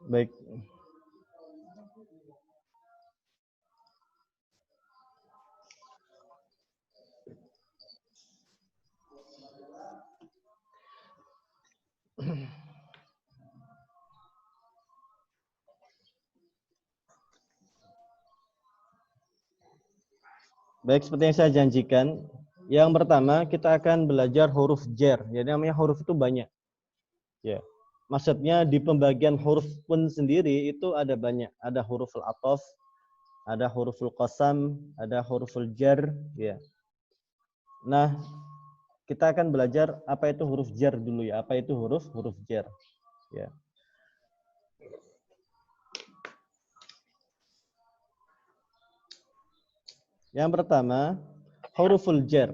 Baik. Baik, seperti yang saya janjikan, yang pertama kita akan belajar huruf jar. Jadi namanya huruf itu banyak. Ya. Maksudnya di pembagian huruf pun sendiri itu ada banyak. Ada huruf al-ataf, ada huruful qasam, ada huruful jar, ya. Nah, kita akan belajar apa itu huruf jar dulu ya. Apa itu huruf jar, ya. Yang pertama, huruful jar.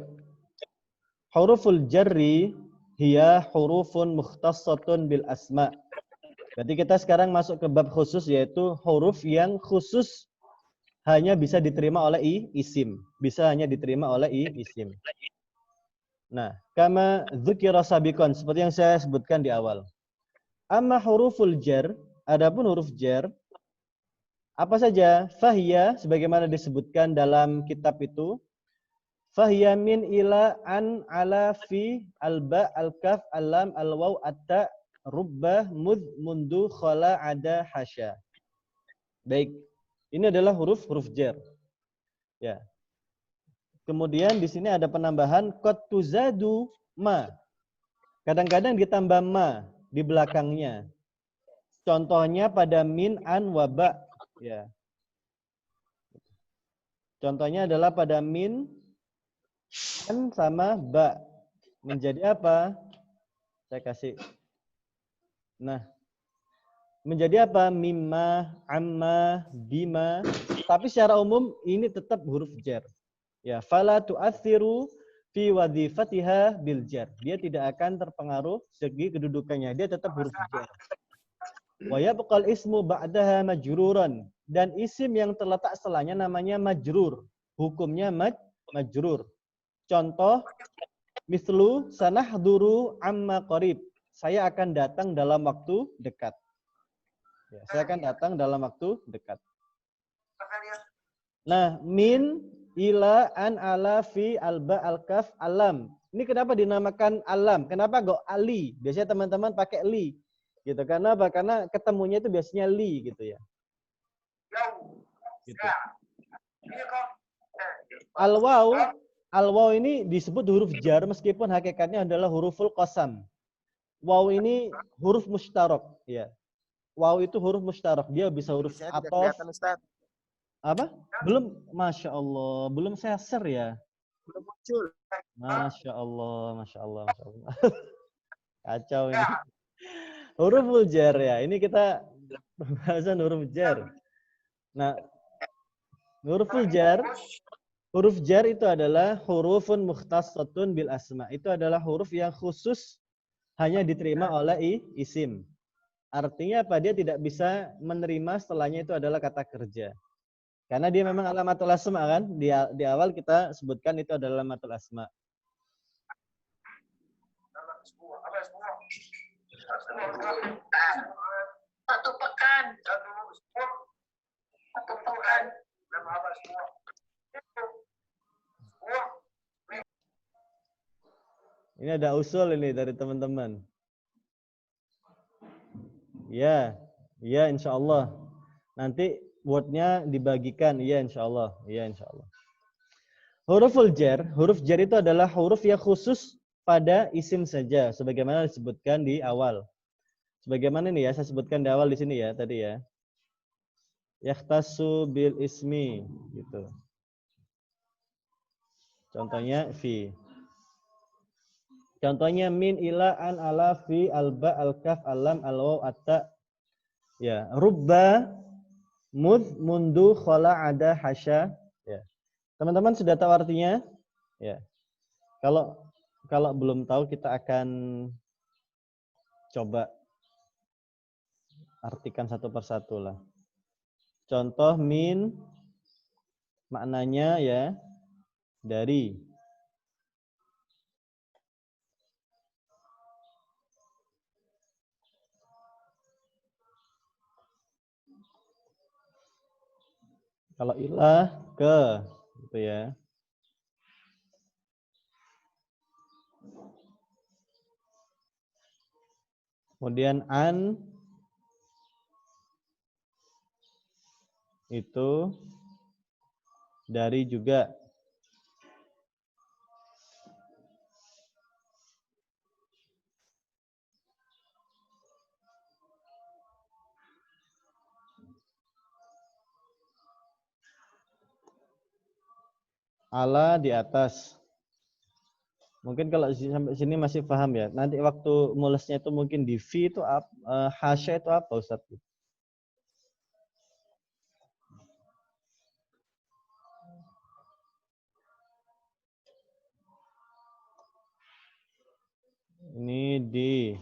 Huruful jarri hiya hurufun mukhtassatun bil asma. Berarti kita sekarang masuk ke bab khusus, yaitu huruf yang khusus hanya bisa diterima oleh isim. Bisa hanya diterima oleh isim. Nah, kama dzukira sabiqan, seperti yang saya sebutkan di awal. Amma huruful jar, adapun huruf jar, apa saja? Fahiya, sebagaimana disebutkan dalam kitab itu. Fahiya min ila an ala fi alba al-kaf al-lam al-waw at-ta rubbah mud mundu khala ada hasya. Baik. Ini adalah huruf jar. Ya. Kemudian di sini ada penambahan qad tuzadu ma. Kadang-kadang ditambah ma di belakangnya. Contohnya pada min an wa ba, ya. Contohnya adalah pada min an sama ba. Menjadi apa? Saya kasih. Nah, menjadi apa? Mimma, amma, bima. Tapi secara umum ini tetap huruf jar. Ya, fala tu'athiru fi wadhifatiha bil jar. Dia tidak akan terpengaruh segi kedudukannya. Dia tetap huruf jar. Wa yabqal ismu ba'daha majruran. Dan isim yang terletak setelahnya namanya majrur. Hukumnya majrur. Contoh, mislu sanahduru amma qarib. Saya akan datang dalam waktu dekat. Ya, saya akan datang dalam waktu dekat. Nah, min, ila, an, ala, fi, alba, al-kaf, alam. Ini kenapa dinamakan alam? Kenapa kok ali? Biasanya teman-teman pakai li. Gitu. Karena apa? Karena ketemunya itu biasanya li gitu ya. Gitu. Al-waw ini disebut huruf jar meskipun hakikatnya adalah huruful qasam. Waw ini huruf mustarok, ya. Waw itu huruf mustarok. Dia bisa huruf atof. Apa? Belum, masya Allah, belum saya share ya. Belum muncul. Masya Allah, masya Allah, masya Allah. Kacau ini. Huruf jar ya. Ini kita pembahasan huruf jar. Nah, huruf jar itu adalah hurufun mukhtassatun bil asma. Itu adalah huruf yang khusus hanya diterima oleh isim. Artinya apa? Dia tidak bisa menerima setelahnya itu adalah kata kerja. Karena dia memang alamatul asma kan? Di awal kita sebutkan itu adalah alamatul asma. Satu pekan. Satu pekan. Ini ada usul ini dari teman-teman. Ya, ya insya Allah. Nanti wordnya dibagikan, ya insya Allah. Ya insya Allah. Huruf jar itu adalah huruf yang khusus pada isim saja, sebagaimana disebutkan di awal. Sebagaimana ini ya, saya sebutkan di awal di sini ya, tadi ya. Yahtasu bil ismi, gitu. Contohnya fi. Contohnya min, ila, an, ala, fi, alba, al-kaf, alam, al-waw, atta. Ya, rubba, mud, mundu, khala, ada, hasya. Ya. Teman-teman sudah tahu artinya? Ya. Kalau belum tahu kita akan coba artikan satu persatu lah. Contoh min maknanya ya dari. Kalau ilah ke, gitu ya. Kemudian an itu dari juga. Ala di atas. Mungkin kalau sampai sini masih paham ya. Nanti waktu mulesnya itu mungkin di V itu hasya itu apa Ustaz? Ini di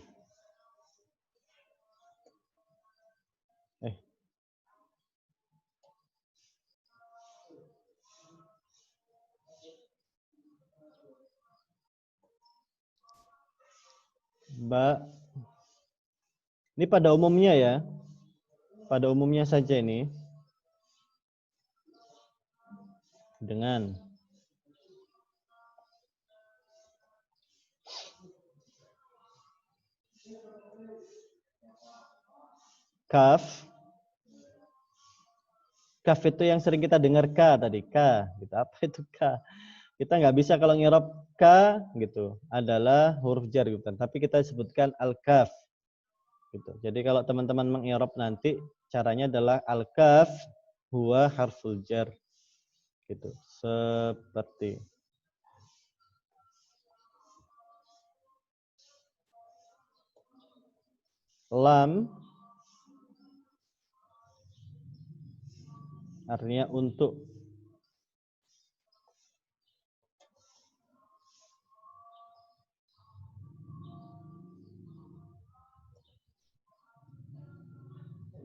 ba. Ini pada umumnya ya. Pada umumnya saja ini. Dengan kaf. Kaf itu yang sering kita dengar K tadi. K. Gitu. Apa itu K? Kita nggak bisa kalau ngirob K gitu. Adalah huruf jar gitu. Tapi kita sebutkan al-kaf. Gitu. Jadi kalau teman-teman mengirob nanti caranya adalah al-kaf huwa harful jar. Gitu. Seperti lam artinya untuk.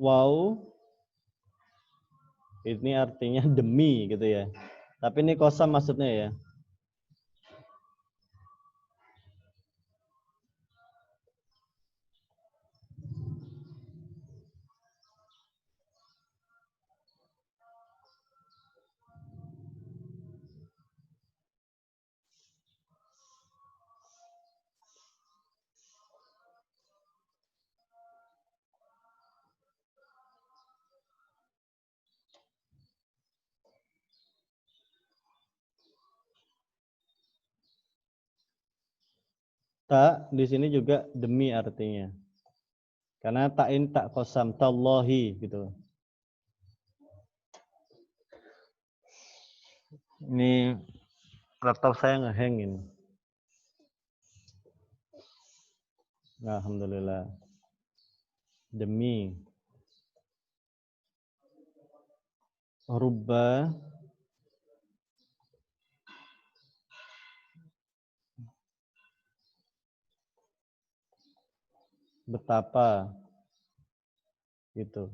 Wow ini artinya demi gitu ya. Tapi ini kosam maksudnya ya. Tak di sini juga demi artinya. Karena ta'in tak kosam, tallahi gitu. Ini laptop saya ngehang ini. Alhamdulillah. Demi. Rubba. Betapa. Gitu.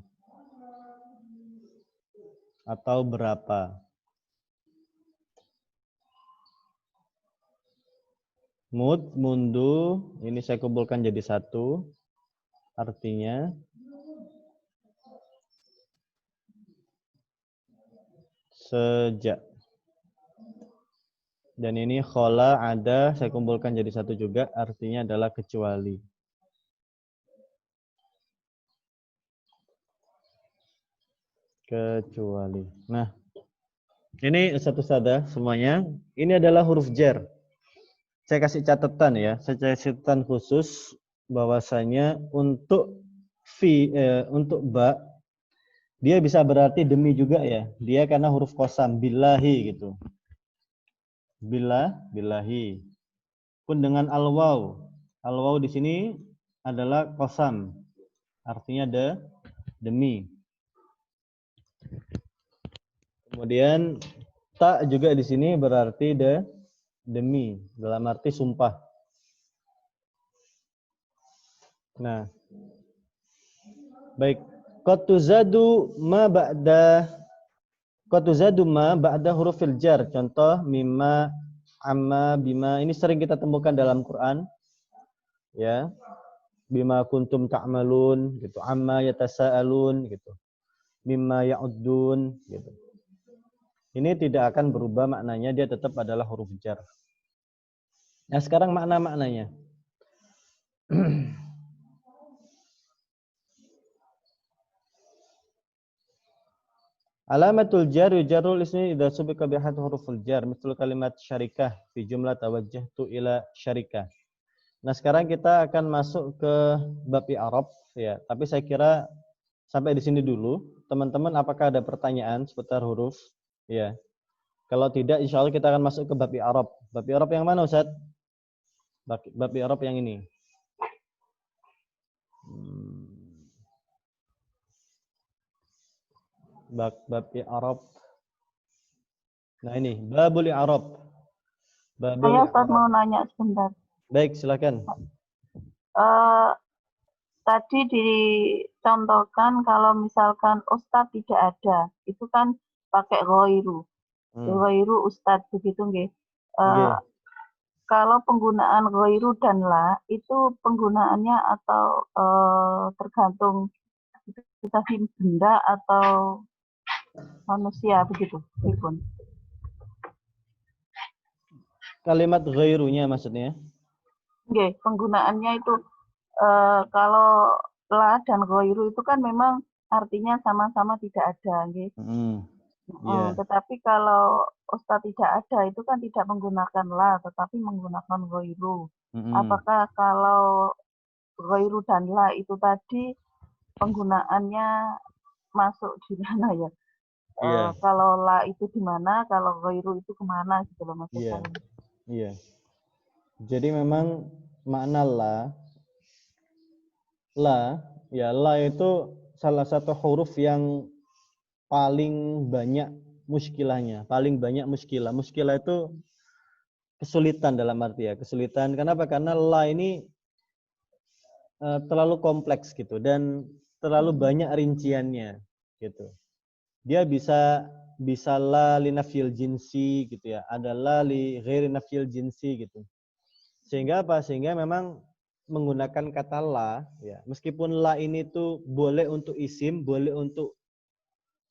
Atau berapa. Mud, mundu, ini saya kumpulkan jadi satu. Artinya sejak. Dan ini khola ada, saya kumpulkan jadi satu juga, artinya adalah kecuali. Kecuali. Nah, ini satu sada semuanya. Ini adalah huruf jar. Saya kasih catatan ya, saya kasih catatan khusus bahwasanya untuk untuk ba dia bisa berarti demi juga ya. Dia karena huruf kosam billahi gitu. Billahi. Pun dengan al-waw. Al-waw di sini adalah kosam. Artinya demi. Kemudian tak juga di sini berarti demi dalam arti sumpah. Nah, baik. Qad tuzadu ma ba'da hurufil jar. Contoh mimma, amma, bima. Ini sering kita temukan dalam Quran. Ya. Bima kuntum ta'malun gitu. Amma yatasaalun gitu. Mimma ya'udun gitu. Ini tidak akan berubah maknanya, dia tetap adalah huruf jar. Nah, sekarang makna-maknanya. Alamatul jar yujarrul ismi idza subiqa bi ahad huruful jar, misal kalimat syarikah fi jumlah tawajjahtu ila syarikah. Nah, sekarang kita akan masuk ke bab i'rab ya, tapi saya kira sampai di sini dulu. Teman-teman, apakah ada pertanyaan seputar huruf? Ya. Kalau tidak, insya Allah kita akan masuk ke bab i'rab. Bab i'rab yang mana, Ustaz? Bab i'rab yang ini. Bab i'rab. Nah, ini babul i'rab. Saya Ustaz mau nanya sebentar. Baik, silakan. Tadi dicontohkan kalau misalkan Ustadz tidak ada, itu kan pakai ghairu. Ghairu Ustadz begitu nggih. Kalau penggunaan ghairu dan la itu penggunaannya atau tergantung tadi benda atau manusia begitu, Ibun. Kalimat ghairunya maksudnya? Nggih, penggunaannya itu kalau la dan ghairu itu kan memang artinya sama-sama tidak ada, nggih. Tetapi kalau Ustadz tidak ada itu kan tidak menggunakan la, tetapi menggunakan ghairu. Apakah kalau ghairu dan la itu tadi penggunaannya masuk di mana ya? Kalau la itu di mana, kalau ghairu itu kemana gitu loh maksud saya. Iya. Jadi memang makna la itu salah satu huruf yang paling banyak muskilahnya, paling banyak muskilah. Muskilah itu kesulitan dalam arti ya, kesulitan. Kenapa? Karena la ini terlalu kompleks gitu dan terlalu banyak rinciannya gitu. Dia bisa la li nafyil jinsi gitu ya, ada la li ghairi nafyil jinsi gitu. Sehingga apa? Sehingga memang menggunakan kata la ya, meskipun la ini tuh boleh untuk isim, boleh untuk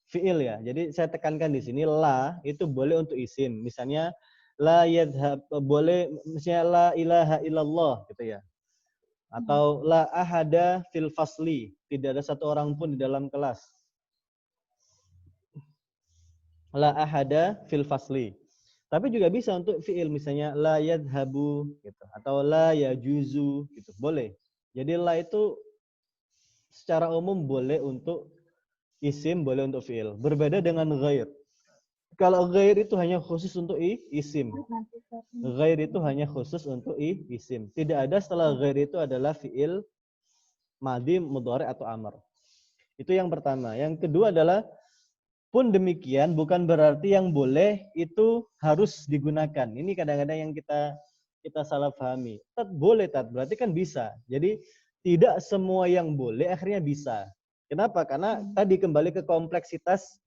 fiil ya. Jadi saya tekankan di sini la itu boleh untuk isim. Misalnya la yadhhab, boleh misalnya la ilaha illallah gitu ya. Atau la ahada fil fasli, tidak ada satu orang pun di dalam kelas. La ahada fil fasli. Tapi juga bisa untuk fiil, misalnya la yadhabu gitu, atau la yajuzu gitu, boleh. Jadi la itu secara umum boleh untuk isim, boleh untuk fiil. Berbeda dengan ghair. Kalau ghair itu hanya khusus untuk isim. Ghair itu hanya khusus untuk isim. Tidak ada setelah ghair itu adalah fiil, madhi, mudhari atau amr. Itu yang pertama. Yang kedua adalah pun demikian bukan berarti yang boleh itu harus digunakan. Ini kadang-kadang yang kita salah pahami. Boleh, berarti kan bisa. Jadi tidak semua yang boleh akhirnya bisa. Kenapa? Karena tadi kembali ke kompleksitas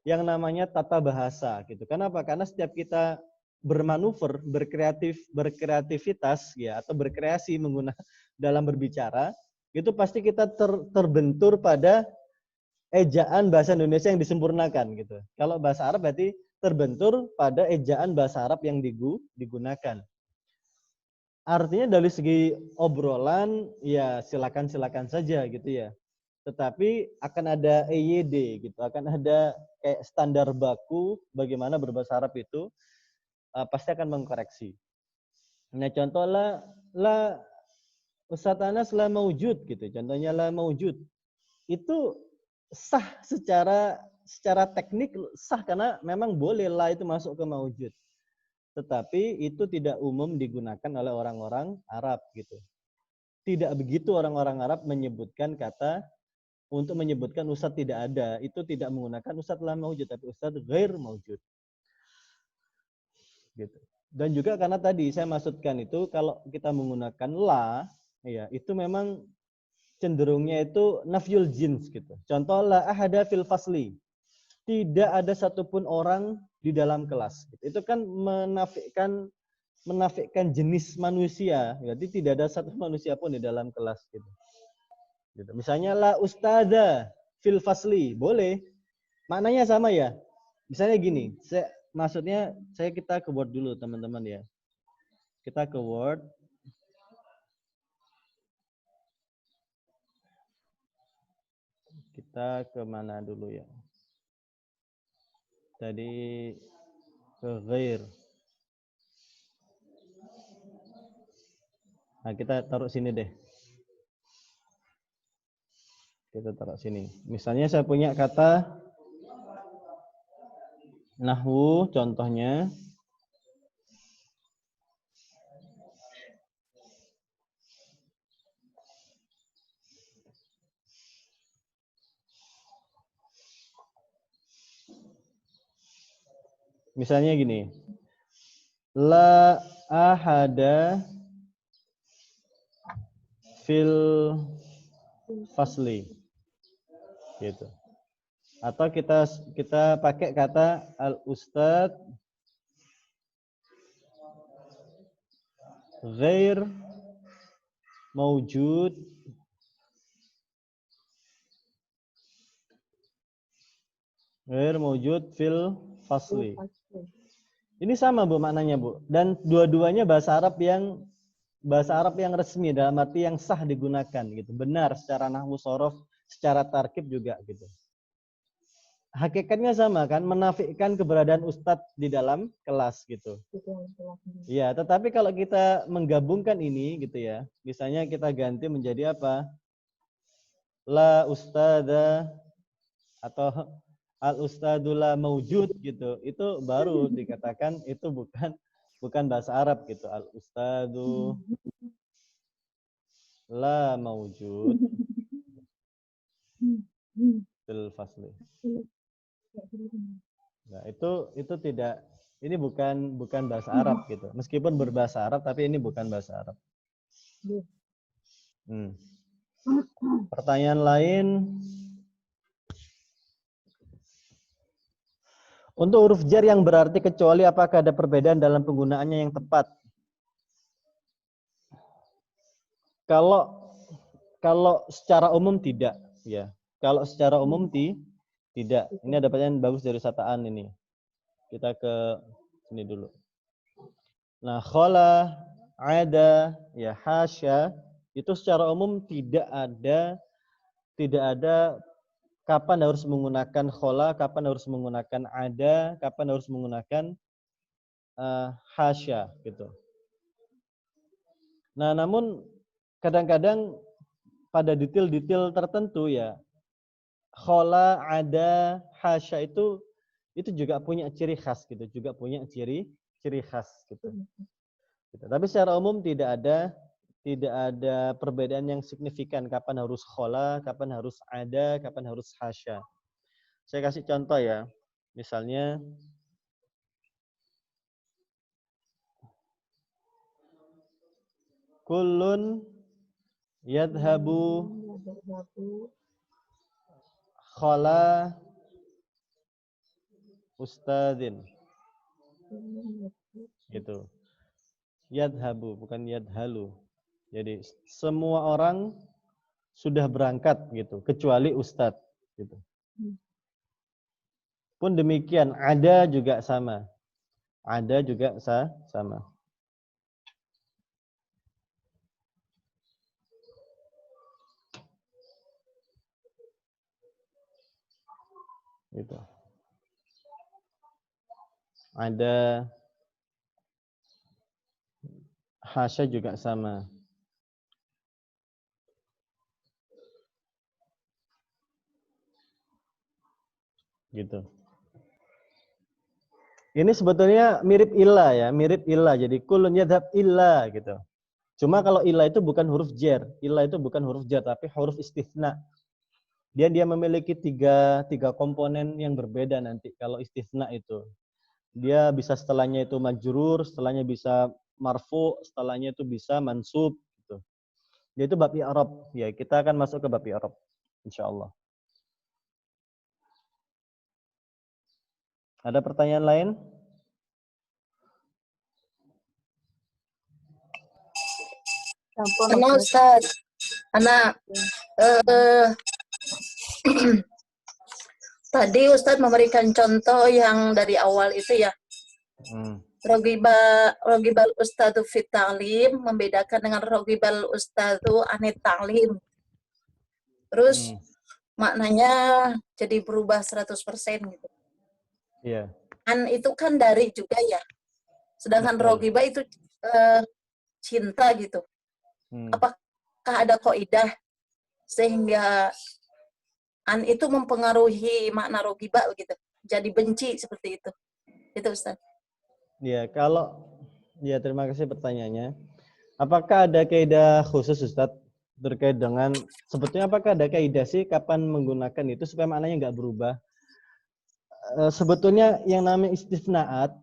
yang namanya tata bahasa gitu. Kenapa? Karena setiap kita bermanuver, berkreativitas ya, atau berkreasi menggunakan dalam berbicara, itu pasti kita terbentur pada ejaan bahasa Indonesia yang disempurnakan gitu. Kalau bahasa Arab berarti terbentur pada ejaan bahasa Arab yang digunakan. Artinya dari segi obrolan ya silakan saja gitu ya. Tetapi akan ada EYD gitu, akan ada kayak standar baku bagaimana berbahasa Arab itu pasti akan mengkoreksi. Nah, contoh la Ustaz Anas la maujud gitu. Contohnya la maujud. Itu sah secara teknik sah karena memang boleh la itu masuk ke maujud. Tetapi itu tidak umum digunakan oleh orang-orang Arab gitu. Tidak begitu orang-orang Arab menyebutkan kata untuk menyebutkan ustadz tidak ada. Itu tidak menggunakan ustadz la maujud tapi ustadz ghair maujud. Gitu. Dan juga karena tadi saya maksudkan itu kalau kita menggunakan la ya itu memang cenderungnya itu nafyul jins gitu. Contoh la ahada fil fasli. Tidak ada satupun orang di dalam kelas. Itu kan menafikan jenis manusia. Jadi tidak ada satu manusia pun di dalam kelas gitu. Misalnya la ustada fil fasli, boleh. Maknanya sama ya. Misalnya gini, maksudnya kita ke Word dulu teman-teman ya. Kita ke Word. Kita ke mana dulu ya? Tadi ke ghair. Nah, kita taruh sini deh. Kita taruh sini. Misalnya saya punya kata nahwu, contohnya. Misalnya gini. La ahada fil fasli. Gitu. Atau kita pakai kata al-ustad ghair maujud fil fasli. Ini sama Bu maknanya Bu. Dan dua-duanya bahasa Arab yang resmi, dalam arti yang sah digunakan gitu. Benar secara nahwu shorof, secara tarkib juga gitu. Hakikatnya sama kan, menafikan keberadaan ustadz di dalam kelas gitu. Ya, tetapi kalau kita menggabungkan ini gitu ya, misalnya kita ganti menjadi apa? La ustada atau al ustadula maujud gitu. Itu baru dikatakan itu bukan bahasa Arab gitu. Al ustadu la maujud fil fasli. Nah, itu tidak, ini bukan bahasa Arab gitu. Meskipun berbahasa Arab tapi ini bukan bahasa Arab. Pertanyaan lain. Untuk huruf jar yang berarti kecuali, apakah ada perbedaan dalam penggunaannya yang tepat? Kalau secara umum tidak, ya. Kalau secara umum tidak. Ini ada pertanyaan bagus dari Sataan ini. Kita ke sini dulu. Nah, khala, ada, ya hasya, itu secara umum tidak ada kapan harus menggunakan khala, kapan harus menggunakan ada, kapan harus menggunakan hasya gitu. Nah, namun kadang-kadang pada detail-detail tertentu ya, khala, ada, hasya itu juga punya ciri khas gitu, juga punya ciri khas gitu. Tapi secara umum tidak ada perbedaan yang signifikan kapan harus khala, kapan harus ada, kapan harus hasya. Saya kasih contoh ya. Misalnya kullun yadhabu khala ustadin. Gitu. Yadhabu bukan yadhalu. Jadi semua orang sudah berangkat gitu, kecuali ustadz gitu. Pun demikian, ada juga sama. Ada juga sama. Gitu. Ada, hasya juga sama. Gitu. Ini sebetulnya mirip illa ya, mirip illa. Jadi kullun yadhab illa gitu. Cuma kalau illa itu bukan huruf jar. Illa itu bukan huruf jar, tapi huruf istitsna. Dia memiliki tiga komponen yang berbeda nanti kalau istitsna itu. Dia bisa setelahnya itu majrur, setelahnya bisa marfu, setelahnya itu bisa mansub gitu. Dia itu bab i'rab. Ya, kita akan masuk ke bab i'rab insyaallah. Ada pertanyaan lain? Ana Ustaz. Ana Tadi Ustadz memberikan contoh yang dari awal itu ya. Rogibal Ustadzu fit ta'lim membedakan dengan Rogibal Ustadzu anit ta'lim. Terus maknanya jadi berubah 100% gitu. Iya. An itu kan dari juga ya. Sedangkan Rogiba itu cinta gitu. Apakah ada kaidah sehingga an itu mempengaruhi makna Rogiba gitu. Jadi benci seperti itu. Itu Ustaz. Ya, terima kasih pertanyaannya. Apakah ada kaidah khusus Ustaz terkait dengan sebetulnya apakah ada kaidah sih kapan menggunakan itu supaya maknanya nggak berubah? Sebetulnya yang namanya istisnaat,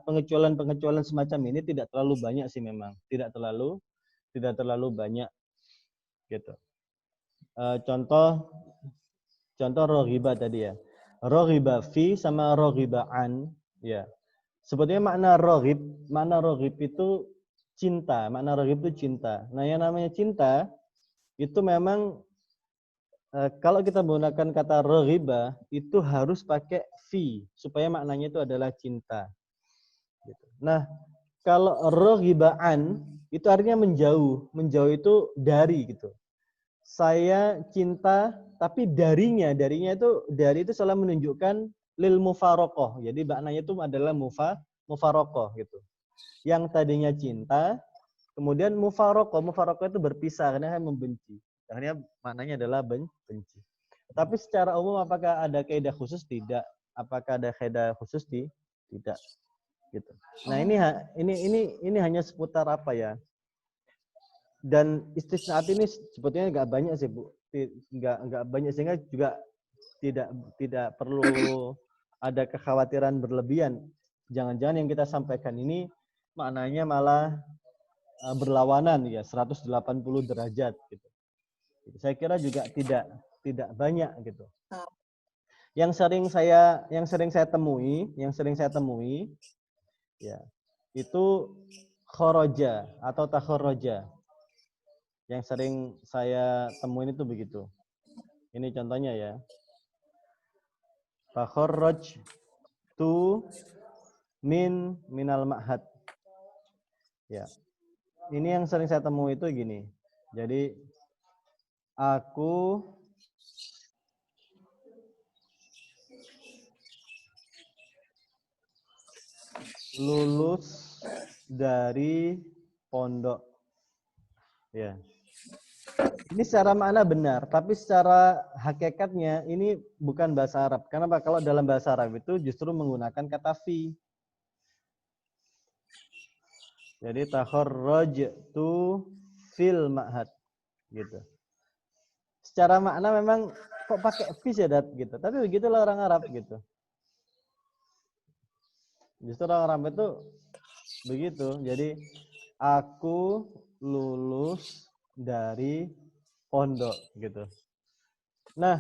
pengecualian semacam ini tidak terlalu banyak sih memang, tidak terlalu banyak gitu. Contoh roghiba tadi ya. Roghiba fi sama roghiba an, ya. Sebetulnya makna roghib itu cinta, makna roghib itu cinta. Nah, yang namanya cinta itu memang kalau kita menggunakan kata roghiba itu harus pakai fi supaya maknanya itu adalah cinta. Gitu. Nah, kalau roghibaan itu artinya menjauh itu dari gitu. Saya cinta tapi dari itu selalu menunjukkan lil mufarokoh. Jadi maknanya itu adalah mufarokoh gitu. Yang tadinya cinta, kemudian mufarokoh itu berpisah karena membenci. Akhirnya maknanya adalah benci. Tapi secara umum apakah ada kaidah khusus? Tidak. Apakah ada kaidah khusus? Tidak. Gitu. Nah, ini hanya seputar apa ya? Dan istisnaat ini sebetulnya nggak banyak sih Bu, nggak banyak sehingga juga tidak perlu ada kekhawatiran berlebihan. Jangan-jangan yang kita sampaikan ini maknanya malah berlawanan ya 180 derajat gitu. Saya kira juga tidak banyak gitu. Yang sering saya temui ya itu khoroja atau takhoroja. Yang sering saya temuin itu begitu. Ini contohnya ya. Fakharraj tu minal ma'had. Ya. Ini yang sering saya temui itu gini. Jadi aku lulus dari pondok. Ya. Ini secara makna benar, tapi secara hakikatnya ini bukan bahasa Arab. Kenapa? Kalau dalam bahasa Arab itu justru menggunakan kata fi. Jadi takharrajtu fil ma'had gitu. Secara makna memang kok pakai fi ya gitu. Tapi begitulah orang Arab gitu. Justru orang Arab itu begitu. Jadi aku lulus dari pondok gitu. Nah,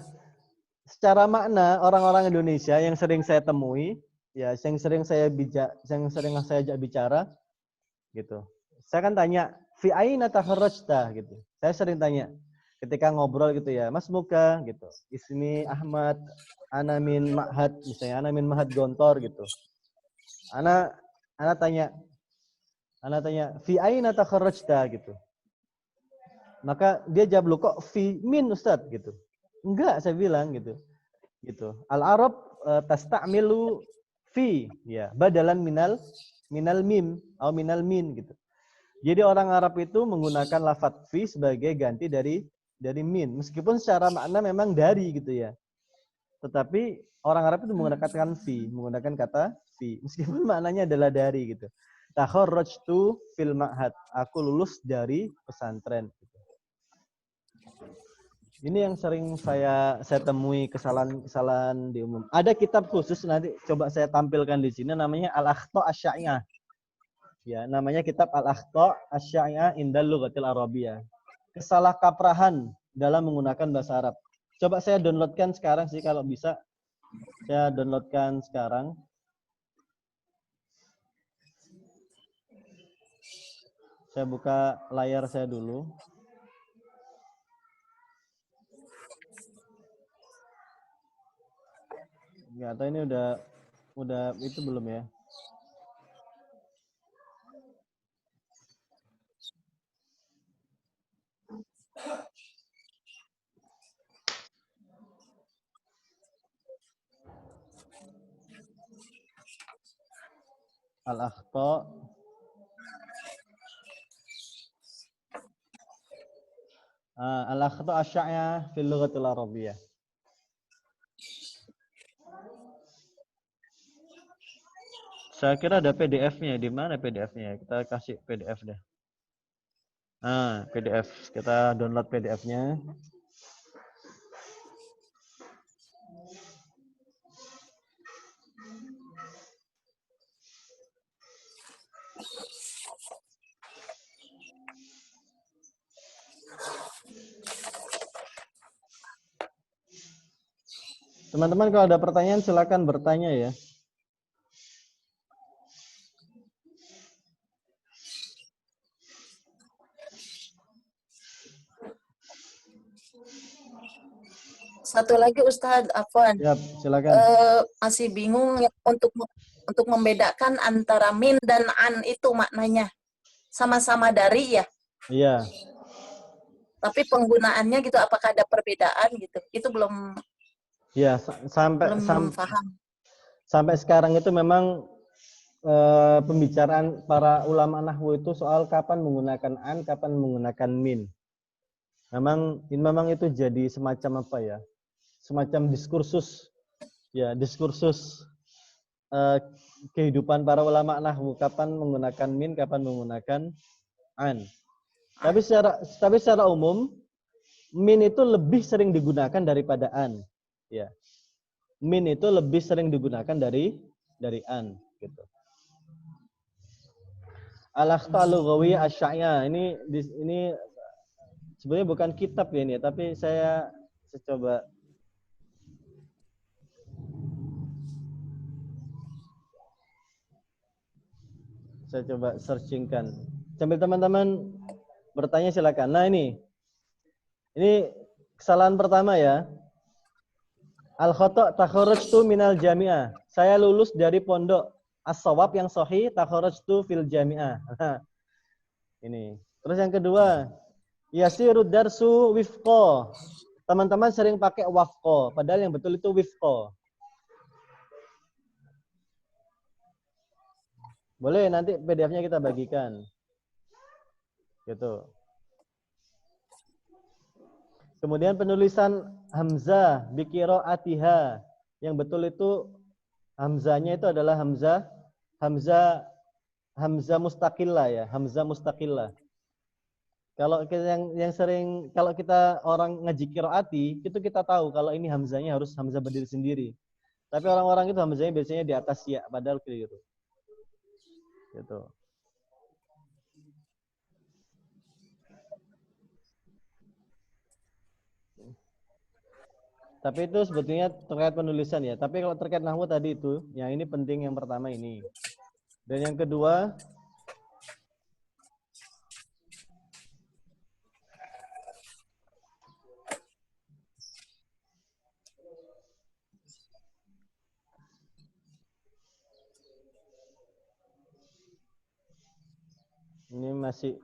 secara makna orang-orang Indonesia yang sering saya temui, ya yang sering saya ajak bicara gitu. Saya kan tanya, fi aina takharrajta gitu. Saya sering tanya ketika ngobrol gitu ya, Mas Muka gitu. Ismi Ahmad, ana min Ma'had, misalnya ana min Ma'had Gontor gitu. Ana tanya fi aina takharrajta gitu. Maka dia jawab, "Loh kok fi min Ustaz?" gitu. Enggak, saya bilang gitu. Gitu. Al-Arab tasta'milu fi ya, badalan minal mim atau minal min gitu. Jadi orang Arab itu menggunakan lafadz fi sebagai ganti dari min, meskipun secara makna memang dari gitu ya. Tetapi orang Arab itu menggunakan kata fi meskipun maknanya adalah dari gitu. Takharrajtu fil ma'had, aku lulus dari pesantren gitu. Ini yang sering saya temui kesalahan di umum. Ada kitab khusus nanti coba saya tampilkan di sini namanya Al-Akhta' Asy-Sya'i'ah. Ya, namanya kitab Al-Akhta' Asy-Sya'i'ah Indal Lughatil Arabiyyah. Kesalahkaprahan dalam menggunakan bahasa Arab. Coba saya downloadkan sekarang sih kalau bisa. Saya downloadkan sekarang. Saya buka layar saya dulu. Nggak tahu ini udah itu belum ya? Al-akhta al-akhta asy-sya'ya fil lughatil arabiyyah. Saya kira ada PDF-nya. Di mana PDF-nya? Kita kasih PDF deh. PDF. Kita download PDF-nya. Teman-teman kalau ada pertanyaan silakan bertanya ya. Satu lagi Ustadz, Afwan. Ya, silakan. Masih bingung ya untuk membedakan antara min dan an itu maknanya. Sama-sama dari ya. Iya. Tapi penggunaannya gitu apakah ada perbedaan gitu. Itu belum belum paham. Sampai sekarang itu memang pembicaraan para ulama nahwu itu soal kapan menggunakan an, kapan menggunakan min. Memang itu jadi semacam apa ya? Semacam diskursus. Ya, diskursus kehidupan para ulama nahwu, kapan menggunakan min, kapan menggunakan an. Tapi secara umum min itu lebih sering digunakan daripada an. Ya. Min itu lebih sering digunakan dari an gitu. Al-akhta al-lughawiyyah asy-sya'ya. Ini sebenarnya bukan kitab ya ini, tapi saya coba searchingkan. Sambil teman-teman bertanya silakan. Nah ini kesalahan pertama ya. Al-khata' takharrajtu minal jami'ah. Saya lulus dari pondok. As-shawab yang sahih takharrajtu fil jami'ah. Ini. Terus yang kedua, yasiru darsu wifqa. Teman-teman sering pakai wafqa, padahal yang betul itu wifqa. Boleh nanti PDF-nya kita bagikan. Gitu. Kemudian penulisan hamzah bi qiraatiha. Yang betul itu hamzahnya itu adalah hamzah mustaqillah ya, hamzah mustaqillah. Kalau yang sering kalau kita orang ngaji qiraati, itu kita tahu kalau ini hamzahnya harus hamzah berdiri sendiri. Tapi orang-orang itu hamzahnya biasanya di atas ya, padahal keliru. Gitu. Tapi itu sebetulnya terkait penulisan ya. Tapi kalau terkait nahwu tadi itu, yang ini penting yang pertama ini. Dan yang kedua, ini masih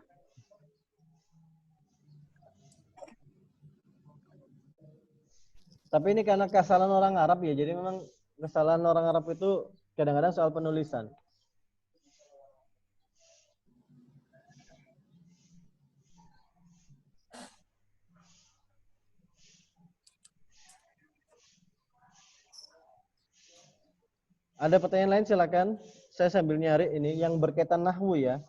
tapi ini karena kesalahan orang Arab ya. Jadi memang kesalahan orang Arab itu kadang-kadang soal penulisan. Ada pertanyaan lain silakan. Saya sambil nyari ini yang berkaitan nahwu ya.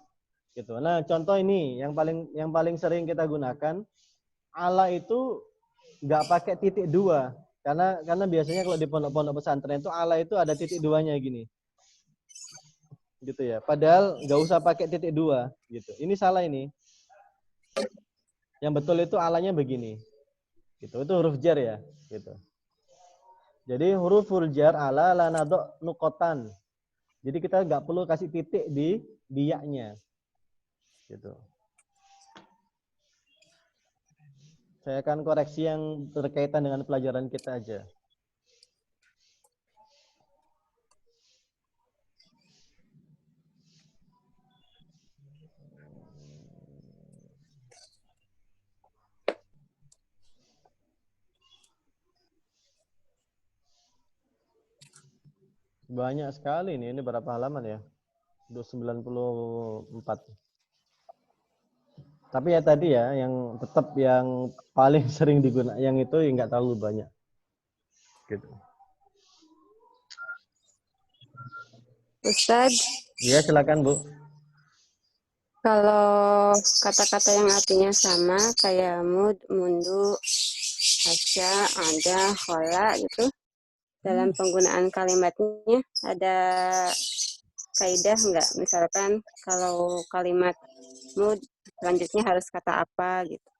Gitu. Nah, contoh ini yang paling sering kita gunakan, ala itu nggak pakai titik dua. Karena biasanya kalau di pondok-pondok pesantren itu ala itu ada titik duanya gini. Gitu ya. Padahal nggak usah pakai titik dua gitu. Ini salah ini. Yang betul itu alanya begini. Gitu. Itu huruf jar ya, gitu. Jadi huruful jar ala la nadok nukotan. Jadi kita nggak perlu kasih titik di ya-nya. Gitu. Saya akan koreksi yang berkaitan dengan pelajaran kita aja. Banyak sekali nih. Ini berapa halaman ya? 294. Tapi ya tadi ya, yang tetap yang paling sering digunakan, yang itu nggak terlalu banyak. Gitu. Ustaz, Ya, silakan Bu. kalau kata-kata yang artinya sama kayak mud, mundu, hasya, ada, khola gitu, dalam penggunaan kalimatnya ada kaidah nggak? Misalkan kalau kalimat mud selanjutnya harus kata apa gitu.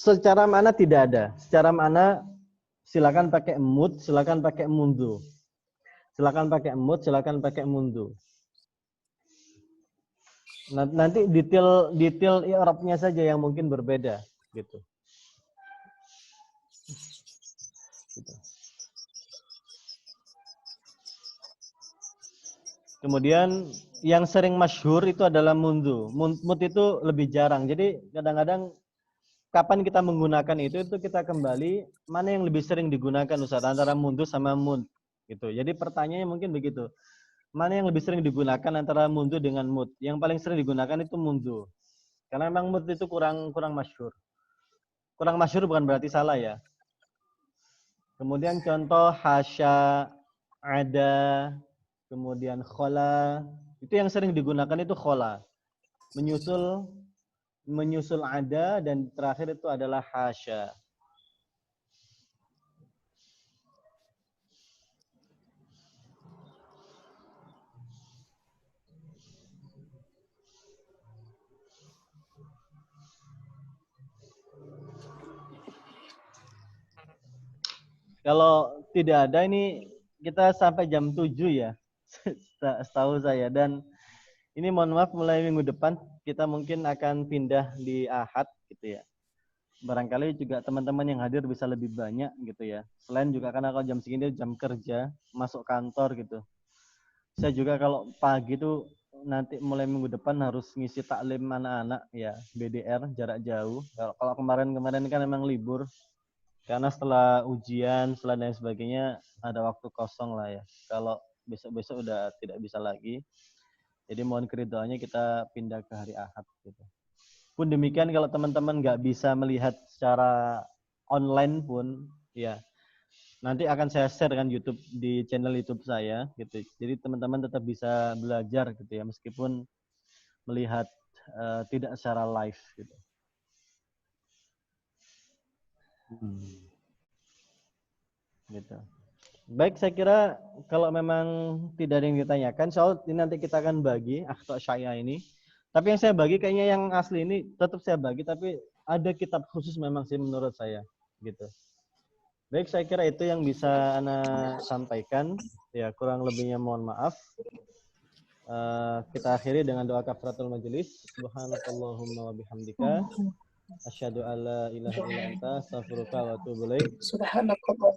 Secara mana tidak ada. Secara mana silakan pakai mud, silakan pakai mundu. Silakan pakai mud, silakan pakai mundu. Nanti detail i'rabnya saja yang mungkin berbeda gitu. Kemudian yang sering masyhur itu adalah mundu. Mud itu lebih jarang. Jadi kadang-kadang kapan kita menggunakan itu kita kembali mana yang lebih sering digunakan Ustaz antara mundu sama mud gitu. Jadi pertanyaannya mungkin begitu. Mana yang lebih sering digunakan antara mundu dengan mud? Yang paling sering digunakan itu mundu. Karena memang mud itu kurang masyhur. Kurang masyhur bukan berarti salah ya. Kemudian contoh hasya, ada, kemudian khola, itu yang sering digunakan itu khola. Menyusul ada, dan terakhir itu adalah hasya. Kalau tidak ada ini kita sampai jam 7 ya, setahu saya. Dan ini mohon maaf mulai minggu depan kita mungkin akan pindah di Ahad gitu ya. Barangkali juga teman-teman yang hadir bisa lebih banyak gitu ya. Selain juga karena kalau jam segini jam kerja, masuk kantor gitu. Saya juga kalau pagi itu nanti mulai minggu depan harus ngisi taklim anak-anak ya, BDR jarak jauh. Kalau kemarin-kemarin kan memang libur. Karena setelah ujian, setelah dan sebagainya, ada waktu kosong lah ya. Kalau besok-besok udah tidak bisa lagi. Jadi mohon keridhaannya kita pindah ke hari Ahad gitu. Pun demikian kalau teman-teman nggak bisa melihat secara online pun, ya nanti akan saya share kan YouTube di channel YouTube saya gitu. Jadi teman-teman tetap bisa belajar gitu ya, meskipun melihat tidak secara live gitu. Gitu. Baik, saya kira kalau memang tidak ada yang ditanyakan, soal ini nanti kita akan bagi akhta syai'ah ini. Tapi yang saya bagi kayaknya yang asli ini tetap saya bagi, tapi ada kitab khusus memang sih menurut saya, gitu. Baik, saya kira itu yang bisa Ana sampaikan. Ya, kurang lebihnya mohon maaf. Kita akhiri dengan doa kafaratul majelis. Subhanakallahumma wa bihamdika. Asyhadu an la ilaha illa anta astaghfiruka wa atubu ilaik. Subhanallah.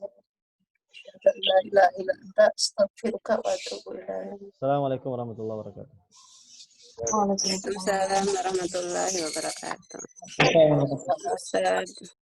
La ilaha illa anta astaghfiruka wa atubu ilaik. Assalamualaikum warahmatullahi wabarakatuh. Waalaikumsalam warahmatullahi wabarakatuh. Ustaz.